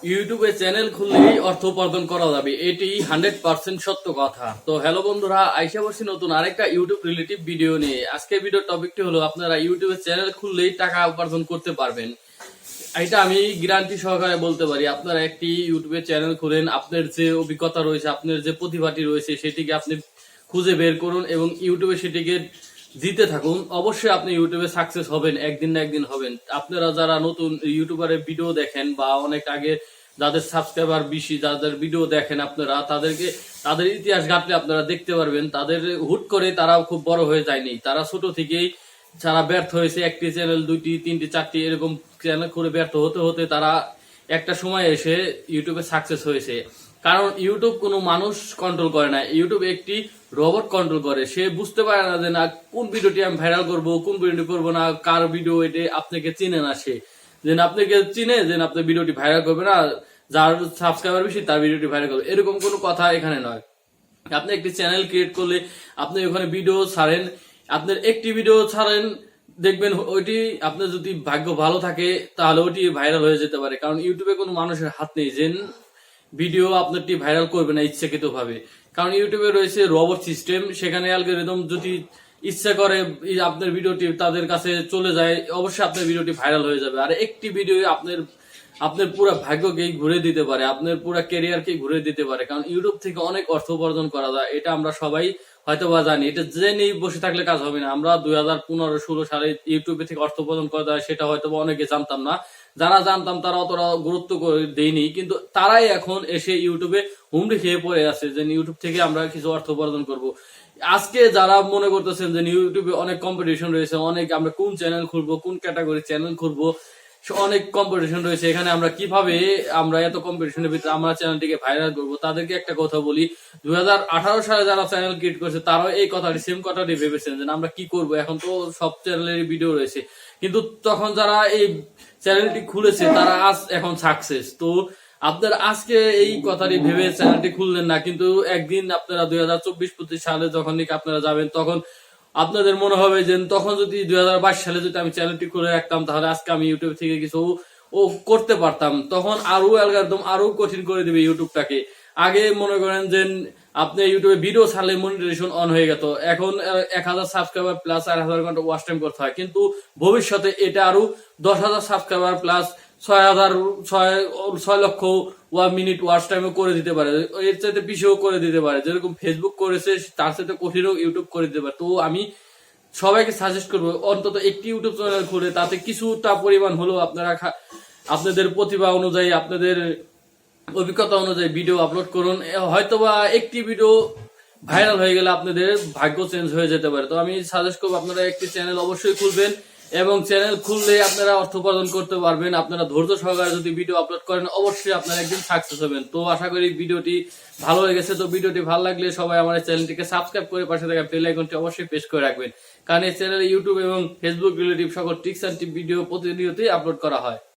ইউটিউবে চ্যানেল খুললেই অর্থ উপার্জন করা যাবে, এটি 100% সত্য কথা। তো হ্যালো বন্ধুরা, আইসা বসছি নতুন আরেকটা ইউটিউব রিলেটিভ ভিডিও নিয়ে। আজকের ভিডিওর টপিকটি হলো আপনারা ইউটিউবে চ্যানেল খুললেই টাকা উপার্জন করতে পারবেন। এটা আমি গ্যারান্টি সহকারে বলতে পারি। আপনারা একটি ইউটিউবে চ্যানেল খুলেন, আপনার যে অভিজ্ঞতা রয়েছে, আপনার যে প্রতিভাটি রয়েছে সেটিকে আপনি খুঁজে বের করুন এবং ইউটিউবে সেটিকে দিতে থাকুন। অবশ্যই আপনি ইউটিউবে সাকসেস হবেন, একদিন না একদিন হবেন। আপনারা যারা নতুন ইউটিউবারের ভিডিও দেখেন বা অনেক আগে যাদের সাবস্ক্রাইবার বেশি, যাদের ভিডিও দেখেন আপনারা, তাদের ইতিহাস ঘাটলে আপনারা দেখতে পারবেন তাদের হুট করে তারাও খুব বড় হয়ে যায়নি। তারা ছোট থেকেই যারা ব্যর্থ হয়েছে, একটি চ্যানেল, দুইটি, তিনটি, চারটি এরকম চ্যানেল করে ব্যর্থ হতে হতে তারা একটা সময় এসে ইউটিউবে সাকসেস হয়েছে। কারণ ইউটিউব কোনো মানুষ কন্ট্রোল করে না, ইউটিউব একটি রোবট কন্ট্রোল করে। সে বুঝতে পারে না যে না কোন ভিডিওটি আমি ভাইরাল করব, কোন ভিডিওটি করবো না, কার ভিডিও এটি আপনাকে চিনে না। সে যেন আপনাকে চিনে যে আপনার ভিডিওটি ভাইরাল করবে না, যার সাবস্ক্রাইবার বেশি তার ভিডিওটি ভাইরাল করবে, এরকম কোনো কথা এখানে নয়। আপনি একটি চ্যানেল ক্রিয়েট করলে আপনি ওখানে ভিডিও ছাড়েন, আপনার একটি ভিডিও ছাড়েন, দেখবেন ওইটি আপনার যদি ভাগ্য ভালো থাকে তাহলে ওইটি ভাইরাল হয়ে যেতে পারে। কারণ ইউটিউবে কোনো মানুষের হাত নেই যে ভিডিও আপনারটি ভাইরাল করবে না ইচ্ছাকৃত ভাবে। কারণ ইউটিউবে রয়েছে রোবট সিস্টেম, সেখানে অ্যালগরিদম যদি ইচ্ছা করে আপনার ভিডিওটি তাদের কাছে চলে যায়, অবশ্যই আপনার ভিডিওটি ভাইরাল হয়ে যাবে। আর একটি ভিডিও আপনার পুরো ভাগ্যকেই ঘুরে দিতে পারে, আপনার পুরো ক্যারিয়ারকে ঘুরে দিতে পারে। কারণ ইউটিউব থেকে অনেক অর্থ উপার্জন করা যায়, এটা আমরা সবাই হয়তো বা জানি। এটা জেনে বসে থাকলে কাজ হবে না। আমরা 2015-16 সালে ইউটিউবে থেকে অর্থ উপার্জন করা যায় সেটা হয়তো বা অনেকে জানতাম না। যারা জানতাম তারা অতটা গুরুত্ব দেয়নি, কিন্তু তারাই এখন এসে ইউটিউবে হুমড়ি খেয়ে পড়ে আছে যে ইউটিউব থেকে আমরা কিছু অর্থ উপার্জন করব। আজকে যারা মনে করতেছেন যে ইউটিউবে অনেক কম্পিটিশন রয়েছে, অনেক আমরা কোন চ্যানেল খুলবো, কোন ক্যাটাগরি চ্যানেল খুলবো, অনেক কম্পিটিশন রয়েছে, এখানে আমরা কিভাবে আমরা এত কম্পিটিশনের ভিতরে আমরা চ্যানেলটিকে ভাইরাল করবো, তাদেরকে একটা কথা বলি। 2018 সালে যারা চ্যানেল ক্রিয়েট করেছে তারাও এই কথাটি, সেম কথাটি ভেবেছেন যে আমরা কি করব, এখন তো সব চ্যানেলের ভিডিও রয়েছে। কিন্তু তখন যারা এই চ্যানেলটি খুলেছে তারা এখন সাকসেস। তো আপনারা আজকে এই কথাটি ভেবে চ্যানেলটি খুললেন না, কিন্তু একদিন আপনারা 2024-25 সালে যখন আপনারা যাবেন তখন আপনাদের মনে হবে যে তখন যদি 2022 সালে যদি আমি চ্যানেলটি খুলে রাখতাম তাহলে আজকে আমি ইউটিউব থেকে কিছু করতে পারতাম। তখন আরো অ্যালগরিদম আরো কঠিন করে দিবে ইউটিউবটাকে। আগে মনে করেন যে আপনি ইউটিউবে ভিডিও ছাড়লে মনিটাইজেশন অন হয়ে যেত, এখন 1000 সাবস্ক্রাইবার প্লাস 4000 ঘন্টা ওয়াচ টাইম করতে হয়। কিন্তু ভবিষ্যতে এটা আরো 10,000 সাবস্ক্রাইবার প্লাস 6 লক্ষ মিনিট ওয়াচ টাইমও করে দিতে পারে, এর চাইতে বেশিও করে দিতে পারে। যেরকম ফেসবুক করেছে তার সাথে কঠিনও ইউটিউব করে দিতে পারে। তো আমি সবাইকে সাজেস্ট করবো অন্তত একটি ইউটিউব চ্যানেল খুলে তাতে কিছুটা পরিমাণ হলেও আপনারা আপনাদের প্রতিভা অনুযায়ী, আপনাদের অভিজ্ঞতা অনুযায়ী ভিডিও আপলোড করুন। হয়তোবা একটি ভিডিও ভাইরাল হয়ে গেলে আপনাদের ভাগ্য চেঞ্জ হয়ে যেতে পারে। তো আমি সাজেস্ট করবো আপনারা একটি চ্যানেল অবশ্যই খুলবেন এবং চ্যানেল খুললে আপনারা অর্থ উপার্জন করতে পারবেন। আপনারা ধৈর্য সহকারে যদি ভিডিও আপলোড করেন অবশ্যই আপনারা একদিন সাকসেস হবেন। তো আশা করি ভিডিওটি ভালো হয়ে গেছে। তো ভিডিওটি ভালো লাগলে সবাই আমার চ্যানেলটিকে সাবস্ক্রাইব করে পাশে থাকা বেল আইকনটি অবশ্যই প্রেস করে রাখবেন, কারণ এই চ্যানেলে ইউটিউব এবং ফেসবুক রিলেটিভ সকল টিপস এন্ড টিপ ভিডিও প্রতিনিয়তই আপলোড করা হয়।